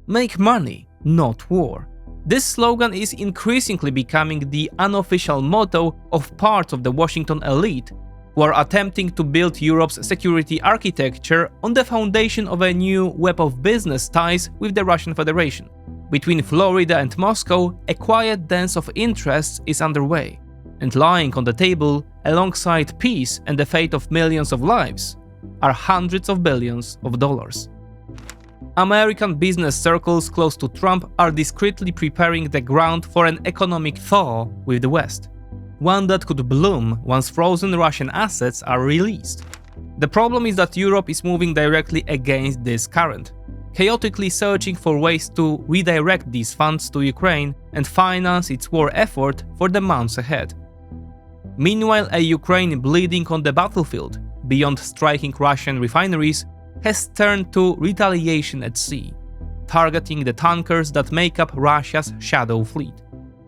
Make money, not war. This slogan is increasingly becoming the unofficial motto of parts of the Washington elite who are attempting to build Europe's security architecture on the foundation of a new web of business ties with the Russian Federation. Between Florida and Moscow, a quiet dance of interests is underway, and lying on the table, alongside peace and the fate of millions of lives, are hundreds of billions of dollars. American business circles close to Trump are discreetly preparing the ground for an economic thaw with the West, one that could bloom once frozen Russian assets are released. The problem is that Europe is moving directly against this current, chaotically searching for ways to redirect these funds to Ukraine and finance its war effort for the months ahead. Meanwhile, a Ukraine bleeding on the battlefield, beyond striking Russian refineries, has turned to retaliation at sea, targeting the tankers that make up Russia's shadow fleet,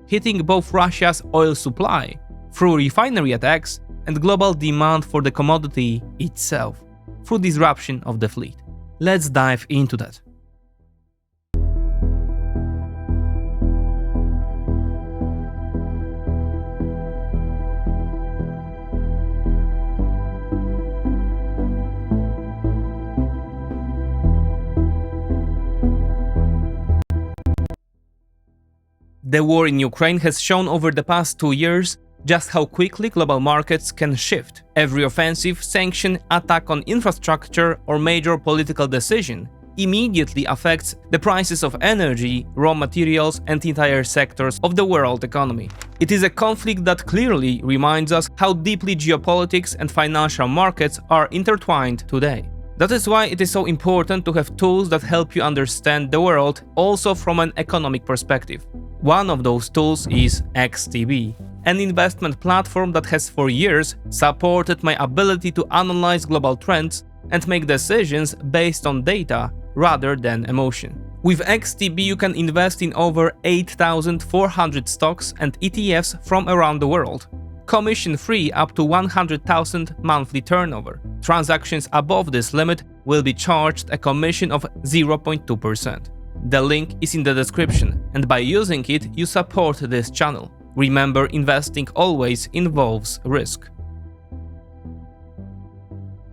hitting both Russia's oil supply through refinery attacks and global demand for the commodity itself through disruption of the fleet. Let's dive into that. The war in Ukraine has shown over the past 2 years just how quickly global markets can shift. Every offensive, sanction, attack on infrastructure, or major political decision immediately affects the prices of energy, raw materials, and entire sectors of the world economy. It is a conflict that clearly reminds us how deeply geopolitics and financial markets are intertwined today. That is why it is so important to have tools that help you understand the world also from an economic perspective. One of those tools is XTB, an investment platform that has for years supported my ability to analyze global trends and make decisions based on data rather than emotion. With XTB, you can invest in over 8,400 stocks and ETFs from around the world, commission-free up to 100,000 monthly turnover. Transactions above this limit will be charged a commission of 0.2%. The link is in the description, and by using it, you support this channel. Remember, investing always involves risk.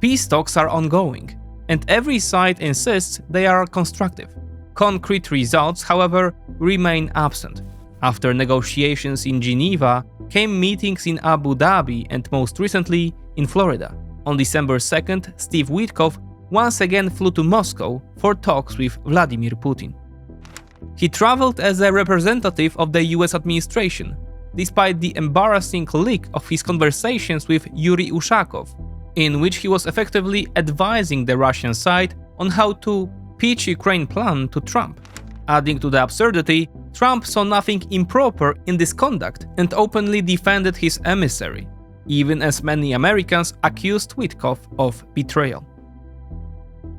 Peace talks are ongoing, and every side insists they are constructive. Concrete results, however, remain absent. After negotiations in Geneva, came meetings in Abu Dhabi and most recently in Florida. On December 2nd, Steve Witkoff once again flew to Moscow for talks with Vladimir Putin. He traveled as a representative of the US administration, despite the embarrassing leak of his conversations with Yuri Ushakov, in which he was effectively advising the Russian side on how to pitch Ukraine plan to Trump. Adding to the absurdity, Trump saw nothing improper in this conduct and openly defended his emissary, even as many Americans accused Witkoff of betrayal.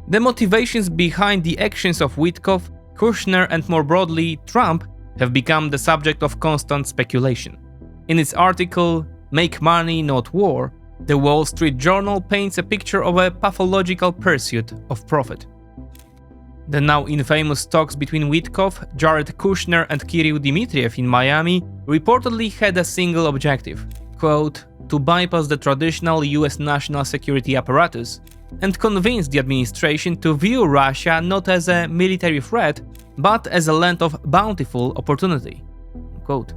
The motivations behind the actions of Witkoff, Kushner, and more broadly Trump have become the subject of constant speculation. In its article, "Make Money, Not War," the Wall Street Journal paints a picture of a pathological pursuit of profit. The now infamous talks between Witkoff, Jared Kushner, and Kirill Dmitriev in Miami reportedly had a single objective, quote, to bypass the traditional US national security apparatus and convince the administration to view Russia not as a military threat, but as a land of bountiful opportunity. Quote.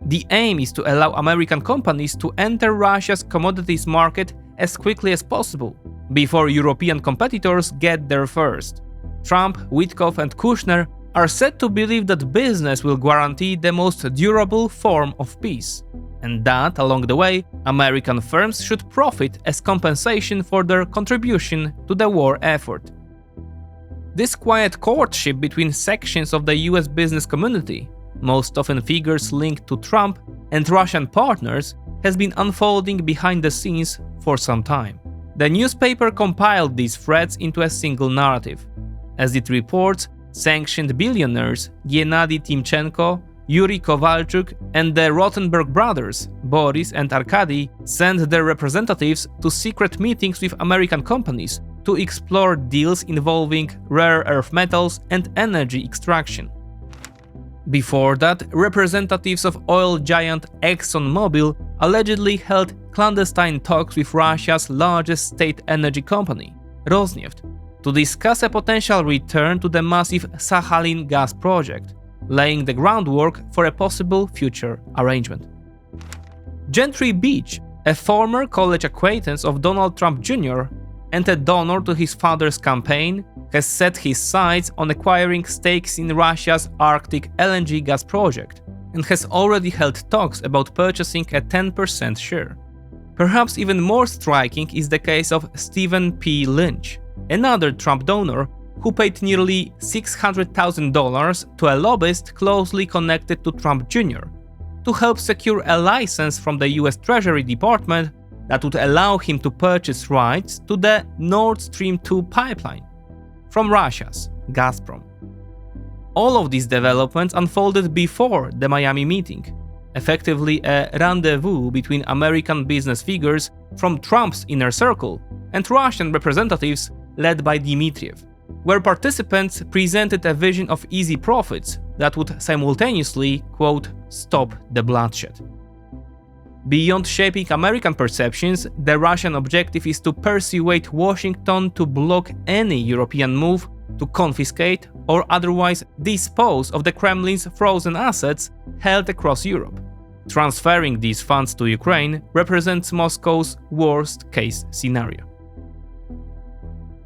The aim is to allow American companies to enter Russia's commodities market as quickly as possible, before European competitors get there first. Trump, Witkoff, and Kushner are said to believe that business will guarantee the most durable form of peace, and that, along the way, American firms should profit as compensation for their contribution to the war effort. This quiet courtship between sections of the US business community, most often figures linked to Trump and Russian partners, has been unfolding behind the scenes for some time. The newspaper compiled these threads into a single narrative. As it reports, sanctioned billionaires Gennady Timchenko, Yuri Kovalchuk, and the Rothenberg brothers, Boris and Arkady, sent their representatives to secret meetings with American companies to explore deals involving rare earth metals and energy extraction. Before that, representatives of oil giant ExxonMobil allegedly held clandestine talks with Russia's largest state energy company, Rosneft, to discuss a potential return to the massive Sakhalin gas project, laying the groundwork for a possible future arrangement. Gentry Beach, a former college acquaintance of Donald Trump Jr. and a donor to his father's campaign, has set his sights on acquiring stakes in Russia's Arctic LNG gas project and has already held talks about purchasing a 10% share. Perhaps even more striking is the case of Stephen P. Lynch, another Trump donor who paid nearly $600,000 to a lobbyist closely connected to Trump Jr. to help secure a license from the US Treasury Department that would allow him to purchase rights to the Nord Stream 2 pipeline from Russia's Gazprom. All of these developments unfolded before the Miami meeting, effectively a rendezvous between American business figures from Trump's inner circle and Russian representatives led by Dmitriev, where participants presented a vision of easy profits that would simultaneously, quote, stop the bloodshed. Beyond shaping American perceptions, the Russian objective is to persuade Washington to block any European move to confiscate or otherwise dispose of the Kremlin's frozen assets held across Europe. Transferring these funds to Ukraine represents Moscow's worst-case scenario.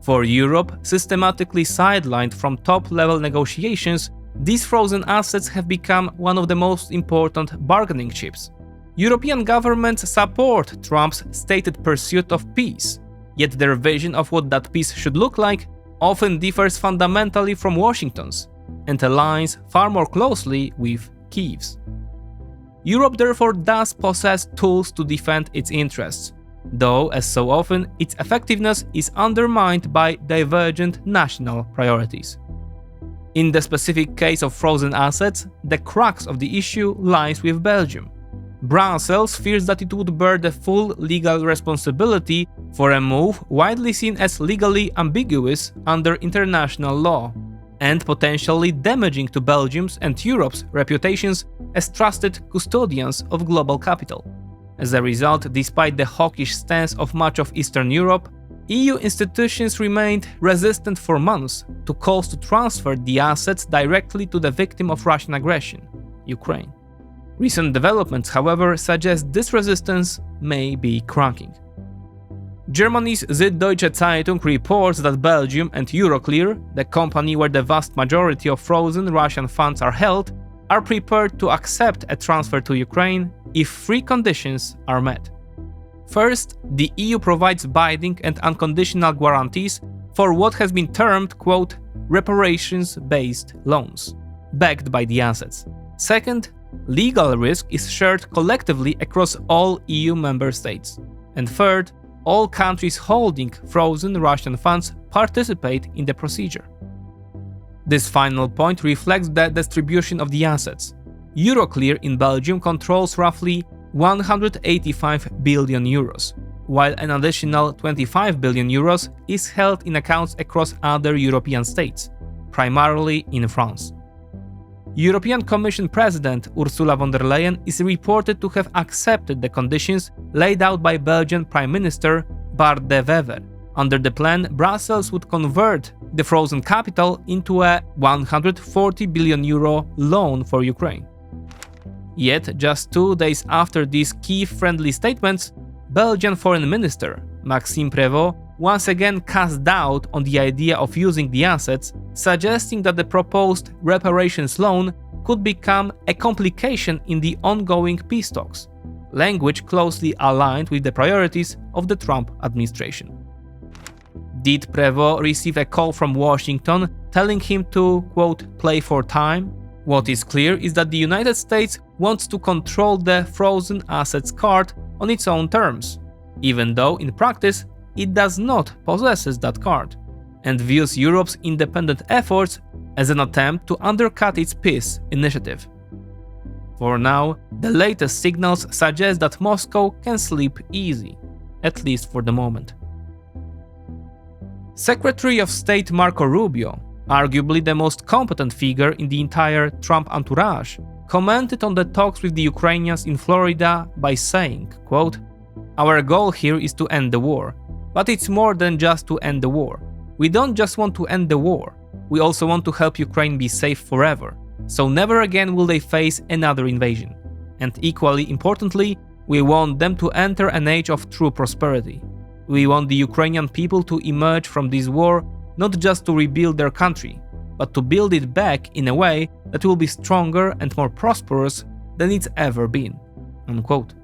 For Europe, systematically sidelined from top-level negotiations, these frozen assets have become one of the most important bargaining chips. European governments support Trump's stated pursuit of peace, yet their vision of what that peace should look like often differs fundamentally from Washington's and aligns far more closely with Kyiv's. Europe therefore does possess tools to defend its interests, though, as so often, its effectiveness is undermined by divergent national priorities. In the specific case of frozen assets, the crux of the issue lies with Belgium. Brussels fears that it would bear the full legal responsibility for a move widely seen as legally ambiguous under international law, and potentially damaging to Belgium's and Europe's reputations as trusted custodians of global capital. As a result, despite the hawkish stance of much of Eastern Europe, EU institutions remained resistant for months to calls to transfer the assets directly to the victim of Russian aggression, Ukraine. Recent developments, however, suggest this resistance may be cracking. Germany's Süddeutsche Zeitung reports that Belgium and Euroclear, the company where the vast majority of frozen Russian funds are held, are prepared to accept a transfer to Ukraine if three conditions are met. First, the EU provides binding and unconditional guarantees for what has been termed, quote, reparations-based loans, backed by the assets. Second, legal risk is shared collectively across all EU member states. And third, all countries holding frozen Russian funds participate in the procedure. This final point reflects the distribution of the assets. Euroclear in Belgium controls roughly 185 billion euros, while an additional 25 billion euros is held in accounts across other European states, primarily in France. European Commission President Ursula von der Leyen is reported to have accepted the conditions laid out by Belgian Prime Minister Bart de Wever. Under the plan, Brussels would convert the frozen capital into a 140 billion euro loan for Ukraine. Yet, just 2 days after these Kyiv-friendly statements, Belgian Foreign Minister Maxime Prévost once again cast doubt on the idea of using the assets, suggesting that the proposed reparations loan could become a complication in the ongoing peace talks, language closely aligned with the priorities of the Trump administration. Did Prévost receive a call from Washington telling him to, quote, play for time? What is clear is that the United States wants to control the frozen assets card on its own terms, even though in practice it does not possess that card, and views Europe's independent efforts as an attempt to undercut its peace initiative. For now, the latest signals suggest that Moscow can sleep easy, at least for the moment. Secretary of State Marco Rubio, arguably the most competent figure in the entire Trump entourage, commented on the talks with the Ukrainians in Florida by saying, quote, "Our goal here is to end the war, but it's more than just to end the war. We don't just want to end the war, we also want to help Ukraine be safe forever, so never again will they face another invasion. And equally importantly, we want them to enter an age of true prosperity. We want the Ukrainian people to emerge from this war not just to rebuild their country, but to build it back in a way that will be stronger and more prosperous than it's ever been." Unquote.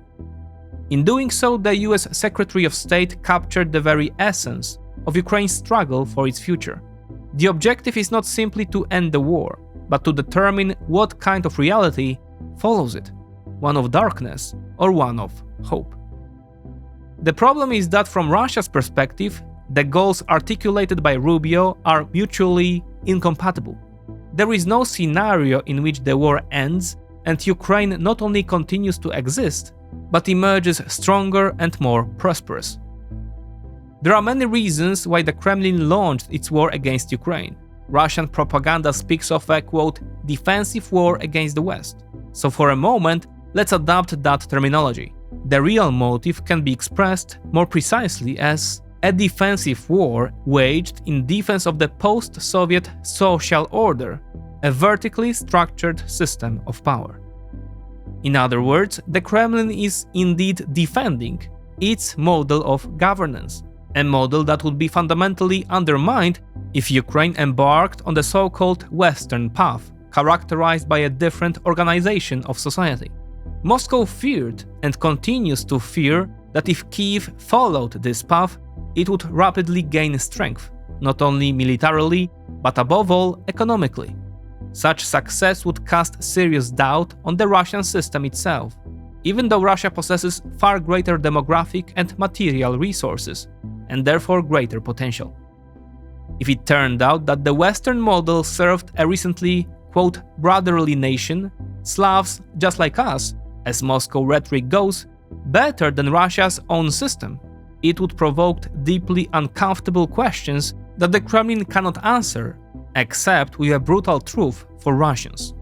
In doing so, the US Secretary of State captured the very essence of Ukraine's struggle for its future. The objective is not simply to end the war, but to determine what kind of reality follows it, one of darkness or one of hope. The problem is that from Russia's perspective, the goals articulated by Rubio are mutually incompatible. There is no scenario in which the war ends and Ukraine not only continues to exist, but emerges stronger and more prosperous. There are many reasons why the Kremlin launched its war against Ukraine. Russian propaganda speaks of a, quote, defensive war against the West. So for a moment, let's adopt that terminology. The real motive can be expressed more precisely as a defensive war waged in defense of the post-Soviet social order, a vertically structured system of power. In other words, the Kremlin is indeed defending its model of governance, a model that would be fundamentally undermined if Ukraine embarked on the so-called Western path, characterized by a different organization of society. Moscow feared and continues to fear that if Kyiv followed this path, it would rapidly gain strength, not only militarily, but above all economically. Such success would cast serious doubt on the Russian system itself, even though Russia possesses far greater demographic and material resources, and therefore greater potential. If it turned out that the Western model served a recently, quote, brotherly nation, Slavs just like us, as Moscow rhetoric goes, better than Russia's own system, it would provoke deeply uncomfortable questions that the Kremlin cannot answer, except with a brutal truth for Russians.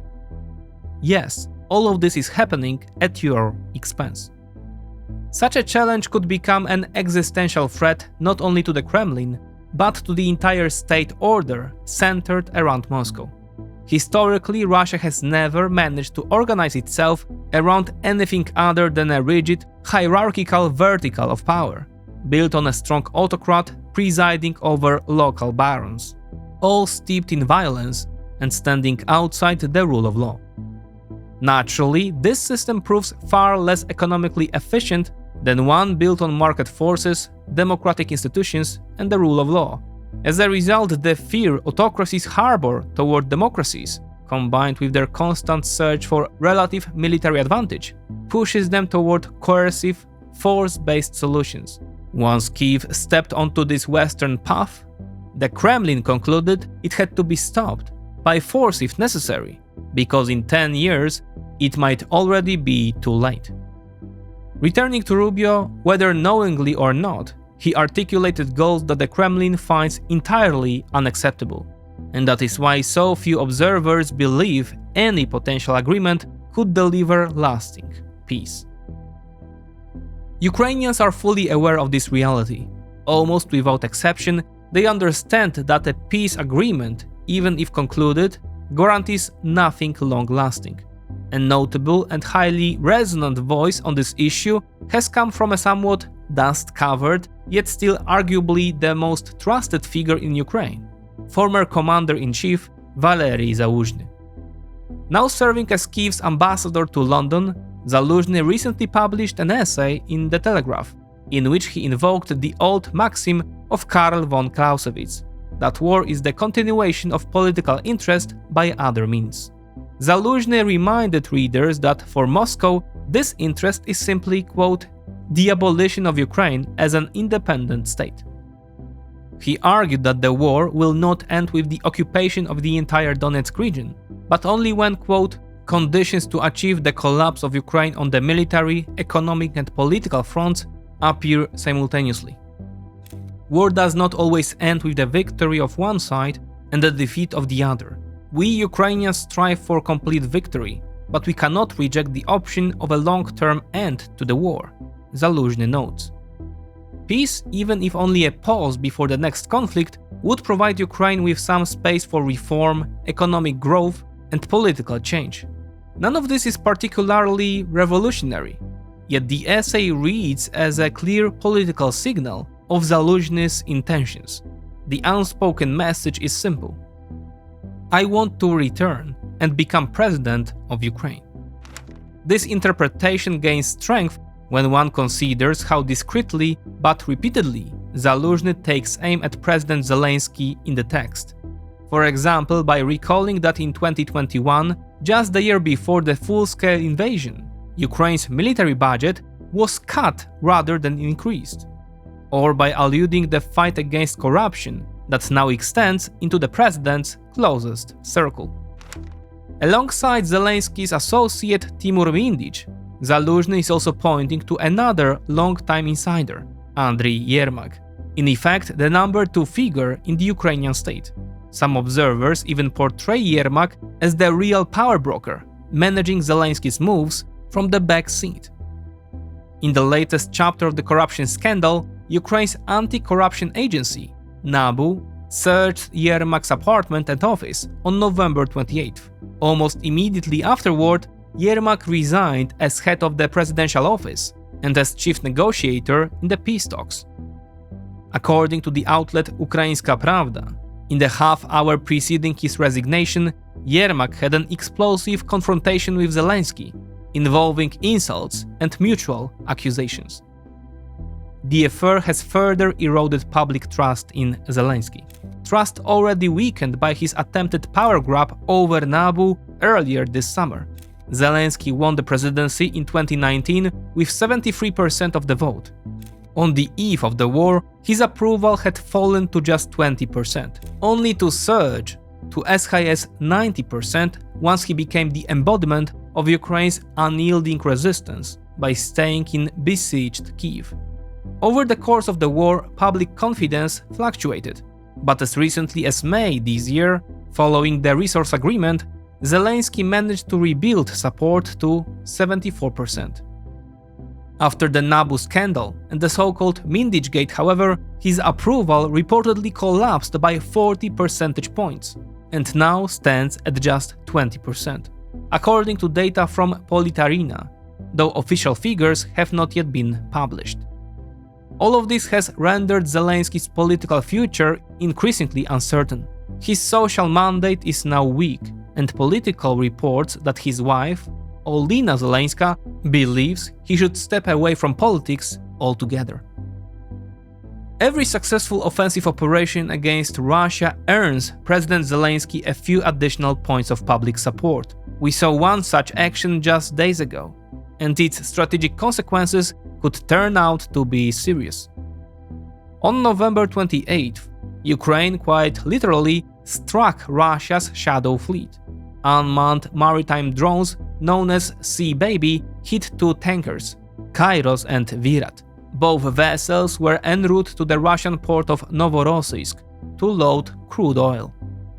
Yes, all of this is happening at your expense. Such a challenge could become an existential threat not only to the Kremlin, but to the entire state order centered around Moscow. Historically, Russia has never managed to organize itself around anything other than a rigid, hierarchical vertical of power, built on a strong autocrat presiding over local barons, all steeped in violence and standing outside the rule of law. Naturally, this system proves far less economically efficient than one built on market forces, democratic institutions, and the rule of law. As a result, the fear autocracies harbor toward democracies, combined with their constant search for relative military advantage, pushes them toward coercive, force-based solutions. Once Kyiv stepped onto this Western path, the Kremlin concluded it had to be stopped, by force if necessary, because in 10 years it might already be too late. Returning to Rubio, whether knowingly or not, he articulated goals that the Kremlin finds entirely unacceptable, and that is why so few observers believe any potential agreement could deliver lasting peace. Ukrainians are fully aware of this reality. Almost without exception, they understand that a peace agreement, even if concluded, guarantees nothing long-lasting. A notable and highly resonant voice on this issue has come from a somewhat dust-covered, yet still arguably the most trusted figure in Ukraine, former Commander-in-Chief Valery Zaluzhny. Now serving as Kyiv's ambassador to London, Zaluzhny recently published an essay in The Telegraph, in which he invoked the old maxim of Karl von Clausewitz, that war is the continuation of political interest by other means. Zaluzhny reminded readers that for Moscow, this interest is simply, quote, the abolition of Ukraine as an independent state. He argued that the war will not end with the occupation of the entire Donetsk region, but only when, quote, conditions to achieve the collapse of Ukraine on the military, economic and political fronts appear simultaneously. War does not always end with the victory of one side and the defeat of the other. We Ukrainians strive for complete victory, but we cannot reject the option of a long-term end to the war, Zaluzhny notes. Peace, even if only a pause before the next conflict, would provide Ukraine with some space for reform, economic growth, and political change. None of this is particularly revolutionary, yet the essay reads as a clear political signal of Zaluzhny's intentions. The unspoken message is simple: I want to return and become president of Ukraine. This interpretation gains strength when one considers how discreetly but repeatedly Zaluzhny takes aim at President Zelensky in the text. For example, by recalling that in 2021, just the year before the full-scale invasion, Ukraine's military budget was cut rather than increased. Or by alluding the fight against corruption that now extends into the president's closest circle. Alongside Zelensky's associate Timur Vindic, Zaluzhny is also pointing to another long-time insider, Andriy Yermak, in effect the number 2 figure in the Ukrainian state. Some observers even portray Yermak as the real power broker, managing Zelensky's moves from the back seat. In the latest chapter of the corruption scandal, Ukraine's anti-corruption agency, NABU, searched Yermak's apartment and office on November 28th. Almost immediately afterward, Yermak resigned as head of the presidential office and as chief negotiator in the peace talks. According to the outlet Ukraińska Prawda, in the half-hour preceding his resignation, Yermak had an explosive confrontation with Zelensky, involving insults and mutual accusations. The affair has further eroded public trust in Zelensky. Trust already weakened by his attempted power grab over NABU earlier this summer. Zelensky won the presidency in 2019 with 73% of the vote. On the eve of the war, his approval had fallen to just 20%, only to surge to as high as 90% once he became the embodiment of Ukraine's unyielding resistance by staying in besieged Kyiv. Over the course of the war, public confidence fluctuated, but as recently as May this year, following the resource agreement, Zelensky managed to rebuild support to 74%. After the NABU scandal and the so-called Mindic-gate, however, his approval reportedly collapsed by 40 percentage points, and now stands at just 20%, according to data from Politarina, though official figures have not yet been published. All of this has rendered Zelensky's political future increasingly uncertain. His social mandate is now weak, and political reports that his wife, Olena Zelenska, believes he should step away from politics altogether. Every successful offensive operation against Russia earns President Zelensky a few additional points of public support. We saw one such action just days ago, and its strategic consequences could turn out to be serious. On November 28th, Ukraine quite literally struck Russia's Shadow Fleet. Unmanned maritime drones known as Sea Baby hit 2 tankers, Kairos and Virat. Both vessels were en route to the Russian port of Novorossiysk to load crude oil.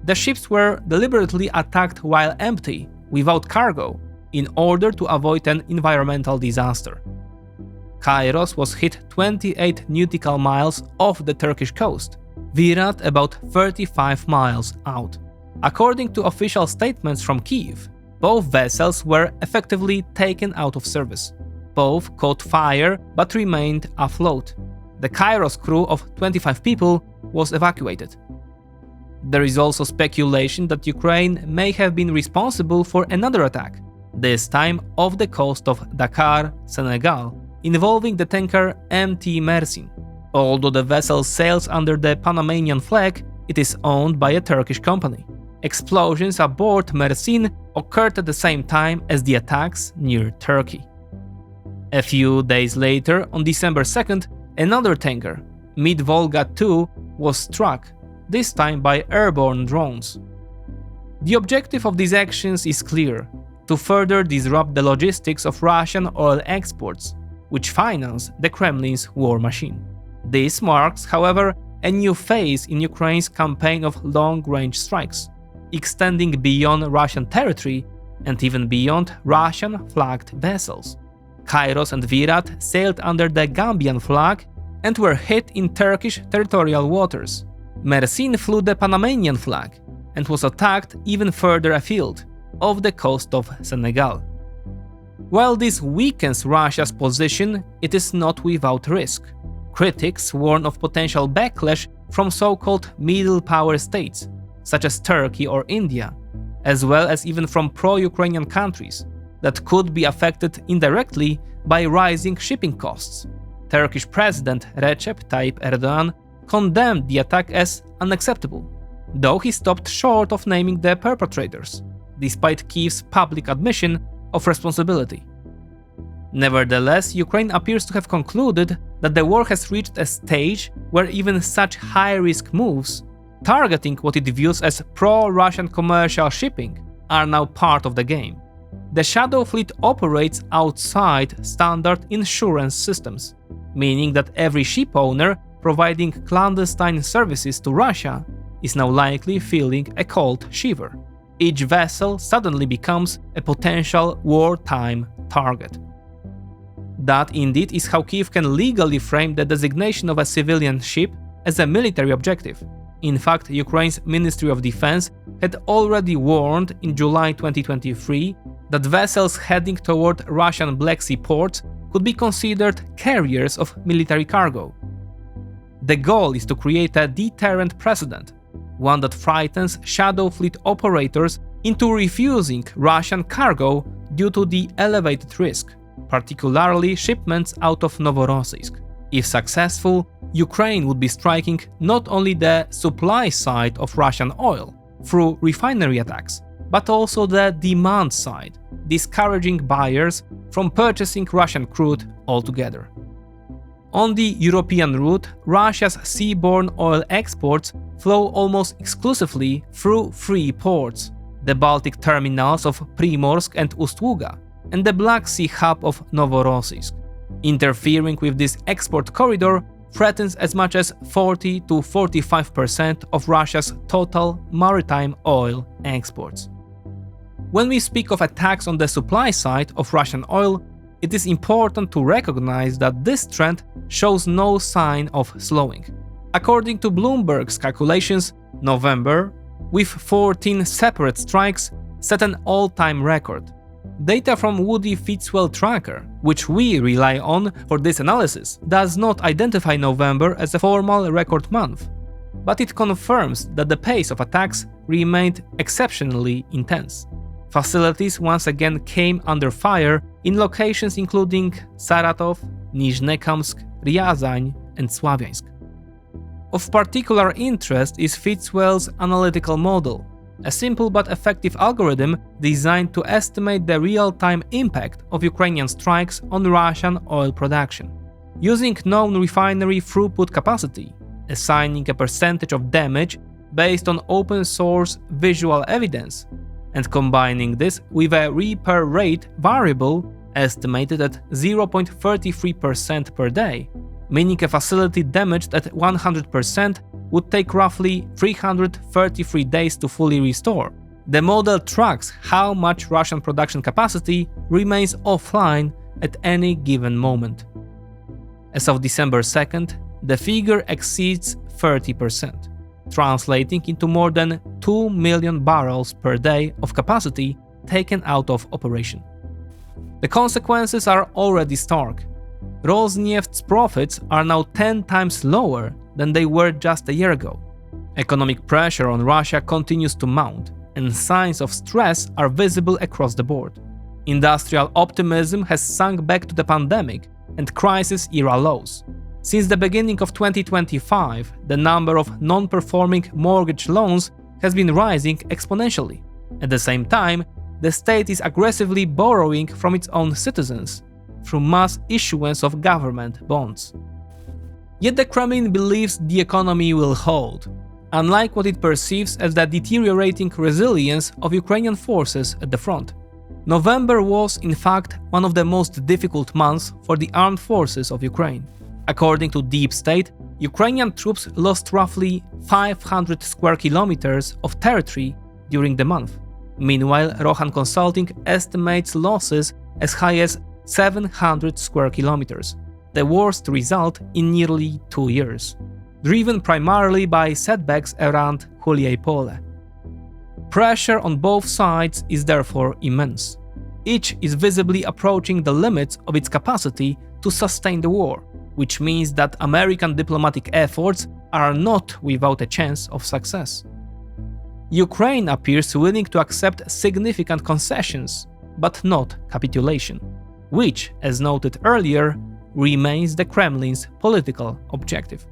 The ships were deliberately attacked while empty, without cargo, in order to avoid an environmental disaster. Kairos was hit 28 nautical miles off the Turkish coast, Virat about 35 miles out. According to official statements from Kyiv, both vessels were effectively taken out of service. Both caught fire but remained afloat. The Kairos crew of 25 people was evacuated. There is also speculation that Ukraine may have been responsible for another attack, this time off the coast of Dakar, Senegal, involving the tanker MT Mersin. Although the vessel sails under the Panamanian flag, it is owned by a Turkish company. Explosions aboard Mersin occurred at the same time as the attacks near Turkey. A few days later, on December 2nd, another tanker, Mid-Volga II, was struck, this time by airborne drones. The objective of these actions is clear: to further disrupt the logistics of Russian oil exports, which finance the Kremlin's war machine. This marks, however, a new phase in Ukraine's campaign of long-range strikes, extending beyond Russian territory and even beyond Russian-flagged vessels. Kairos and Virat sailed under the Gambian flag and were hit in Turkish territorial waters. Mersin flew the Panamanian flag and was attacked even further afield, off the coast of Senegal. While this weakens Russia's position, it is not without risk. Critics warn of potential backlash from so-called middle power states, such as Turkey or India, as well as even from pro-Ukrainian countries, that could be affected indirectly by rising shipping costs. Turkish President Recep Tayyip Erdogan condemned the attack as unacceptable, though he stopped short of naming the perpetrators, despite Kyiv's public admission of responsibility. Nevertheless, Ukraine appears to have concluded that the war has reached a stage where even such high-risk moves, targeting what it views as pro-Russian commercial shipping, are now part of the game. The Shadow Fleet operates outside standard insurance systems, meaning that every ship owner providing clandestine services to Russia is now likely feeling a cold shiver. Each vessel suddenly becomes a potential wartime target. That indeed is how Kyiv can legally frame the designation of a civilian ship as a military objective. In fact, Ukraine's Ministry of Defense had already warned in July 2023 that vessels heading toward Russian Black Sea ports could be considered carriers of military cargo. The goal is to create a deterrent precedent, one that frightens Shadow Fleet operators into refusing Russian cargo due to the elevated risk, particularly shipments out of Novorossiysk. If successful, Ukraine would be striking not only the supply side of Russian oil through refinery attacks, but also the demand side, discouraging buyers from purchasing Russian crude altogether. On the European route, Russia's seaborne oil exports flow almost exclusively through three ports: the Baltic terminals of Primorsk and Ust-Luga, and the Black Sea hub of Novorossiysk. Interfering with this export corridor threatens as much as 40 to 45% of Russia's total maritime oil exports. When we speak of attacks on the supply side of Russian oil, it is important to recognize that this trend shows no sign of slowing. According to Bloomberg's calculations, November, with 14 separate strikes, set an all-time record. Data from Woody Fitzwell Tracker, which we rely on for this analysis, does not identify November as a formal record month, but it confirms that the pace of attacks remained exceptionally intense. Facilities once again came under fire in locations including Saratov, Nizhnekamsk, Ryazan, and Sławiańsk. Of particular interest is Fitzwell's analytical model, a simple but effective algorithm designed to estimate the real-time impact of Ukrainian strikes on Russian oil production. Using known refinery throughput capacity, assigning a percentage of damage based on open-source visual evidence, and combining this with a repair rate variable estimated at 0.33% per day, meaning a facility damaged at 100% would take roughly 333 days to fully restore. The model tracks how much Russian production capacity remains offline at any given moment. As of December 2nd, the figure exceeds 30%, translating into more than 2 million barrels per day of capacity taken out of operation. The consequences are already stark. Rosneft's profits are now 10 times lower than they were just a year ago. Economic pressure on Russia continues to mount, and signs of stress are visible across the board. Industrial optimism has sunk back to the pandemic and crisis-era lows. Since the beginning of 2025, the number of non-performing mortgage loans has been rising exponentially. At the same time, the state is aggressively borrowing from its own citizens through mass issuance of government bonds. Yet the Kremlin believes the economy will hold, unlike what it perceives as the deteriorating resilience of Ukrainian forces at the front. November was, in fact, one of the most difficult months for the armed forces of Ukraine. According to Deep State, Ukrainian troops lost roughly 500 square kilometers of territory during the month. Meanwhile, Rohan Consulting estimates losses as high as 700 square kilometers, the worst result in nearly 2 years, driven primarily by setbacks around Huliej Pole. Pressure on both sides is therefore immense. Each is visibly approaching the limits of its capacity to sustain the war, which means that American diplomatic efforts are not without a chance of success. Ukraine appears willing to accept significant concessions, but not capitulation, which, as noted earlier, remains the Kremlin's political objective.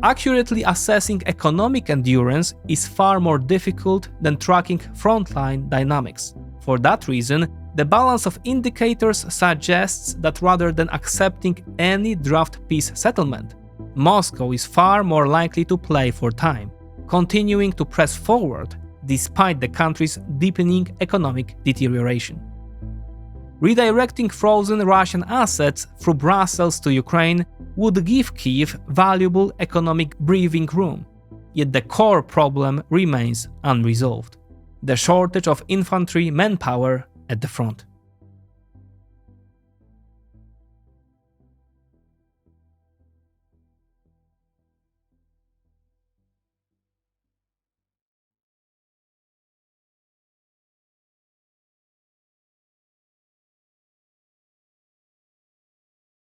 Accurately assessing economic endurance is far more difficult than tracking frontline dynamics. For that reason, the balance of indicators suggests that rather than accepting any draft peace settlement, Moscow is far more likely to play for time, continuing to press forward despite the country's deepening economic deterioration. Redirecting frozen Russian assets through Brussels to Ukraine would give Kyiv valuable economic breathing room, yet the core problem remains unresolved: the shortage of infantry manpower at the front.